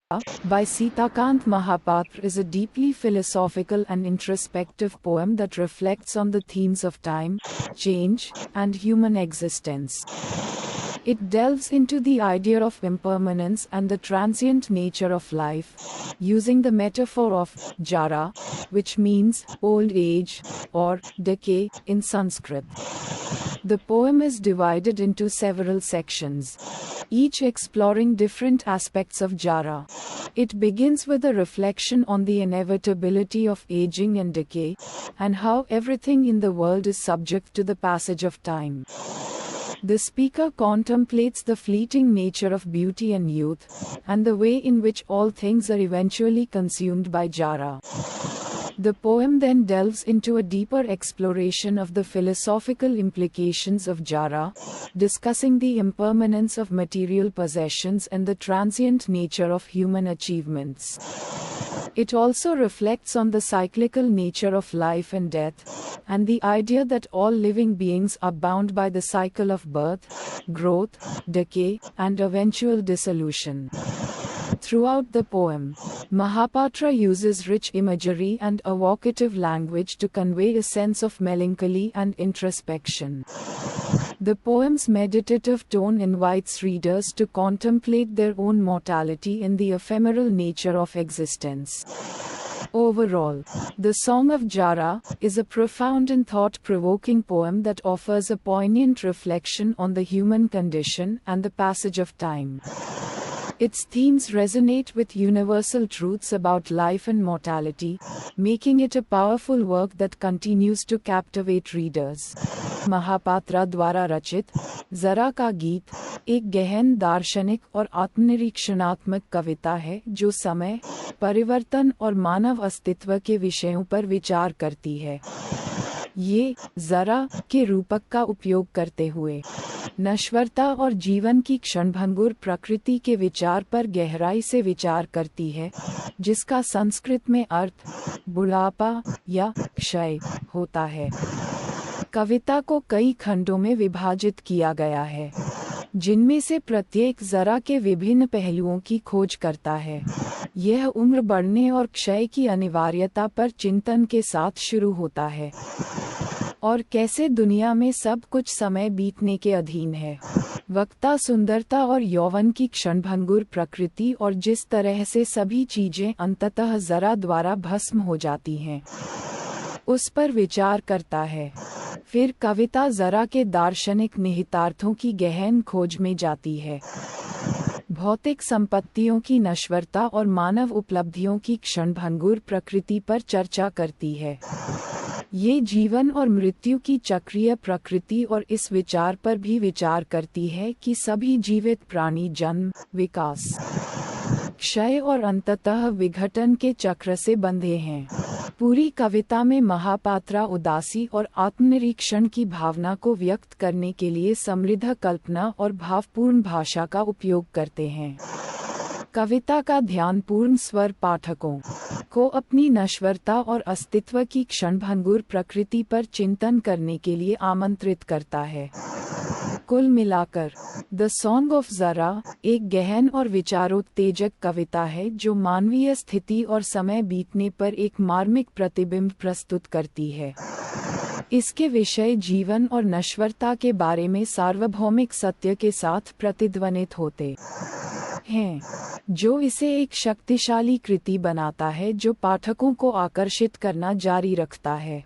by Sitakant Mahapatra is a deeply philosophical and introspective poem that reflects on the themes of time, change, and human existence. It delves into the idea of impermanence and the transient nature of life, using the metaphor of jara, which means old age or decay in Sanskrit. The poem is divided into several sections, each exploring different aspects of jara. It begins with a reflection on the inevitability of aging and decay, and how everything in the world is subject to the passage of time. The speaker contemplates the fleeting nature of beauty and youth, and the way in which all things are eventually consumed by jara. The poem then delves into a deeper exploration of the philosophical implications of jara, discussing the impermanence of material possessions and the transient nature of human achievements. It also reflects on the cyclical nature of life and death, and the idea that all living beings are bound by the cycle of birth, growth, decay, and eventual dissolution. Throughout the poem, Mahapatra uses rich imagery and evocative language to convey a sense of melancholy and introspection. The poem's meditative tone invites readers to contemplate their own mortality and the ephemeral nature of existence. Overall, The Song of Jara is a profound and thought-provoking poem that offers a poignant reflection on the human condition and the passage of time. Its themes resonate with universal truths about life and mortality, making it a powerful work that continues to captivate readers. Mohapatra द्वारा रचित जरा का गीत एक गहन दार्शनिक और आत्मनिरीक्षणात्मक कविता है जो समय, परिवर्तन और मानव अस्तित्व के विषयों पर विचार करती है। ये जरा के रूपक का उपयोग करते हुए नश्वरता और जीवन की क्षणभंगुर प्रकृति के विचार पर गहराई से विचार करती है, जिसका संस्कृत में अर्थ बुढ़ापा या क्षय होता है। कविता को कई खंडों में विभाजित किया गया है, जिनमें से प्रत्येक जरा के विभिन्न पहलुओं की खोज करता है। यह उम्र बढ़ने और क्षय की अनिवार्यता पर चिंतन के साथ शुरू होता है, और कैसे दुनिया में सब कुछ समय बीतने के अधीन है। वक्ता सुंदरता और यौवन की क्षणभंगुर प्रकृति और जिस तरह से सभी चीजें अंततः जरा द्वारा भस्म हो जाती हैं, उस पर विचार करता है। फिर कविता जरा के दार्शनिक निहितार्थों की गहन खोज में जाती है। भौतिक संपत्तियों की नश्वरता और मानव उपलब्धियों की क्षणभंगुर प्रकृति पर चर्चा करती है। ये जीवन और मृत्यु की चक्रीय प्रकृति और इस विचार पर भी विचार करती है कि सभी जीवित प्राणी जन्म, विकास, क्षय और अंततः विघटन के चक्र से बंधे हैं। पूरी कविता में महापात्रा उदासी और आत्मनिरीक्षण की भावना को व्यक्त करने के लिए समृद्ध कल्पना और भावपूर्ण भाषा का उपयोग करते हैं। कविता का ध्यानपूर्ण स्वर पाठकों को अपनी नश्वरता और अस्तित्व की क्षणभंगुर प्रकृति पर चिंतन करने के लिए आमंत्रित करता है। कुल मिलाकर, द सॉन्ग ऑफ जरा एक गहन और विचारोत्तेजक कविता है जो मानवीय स्थिति और समय बीतने पर एक मार्मिक प्रतिबिंब प्रस्तुत करती है। इसके विषय जीवन और नश्वरता के बारे में सार्वभौमिक सत्य के साथ प्रतिध्वनित होते हैं, जो इसे एक शक्तिशाली कृति बनाता है जो पाठकों को आकर्षित करना जारी रखता है।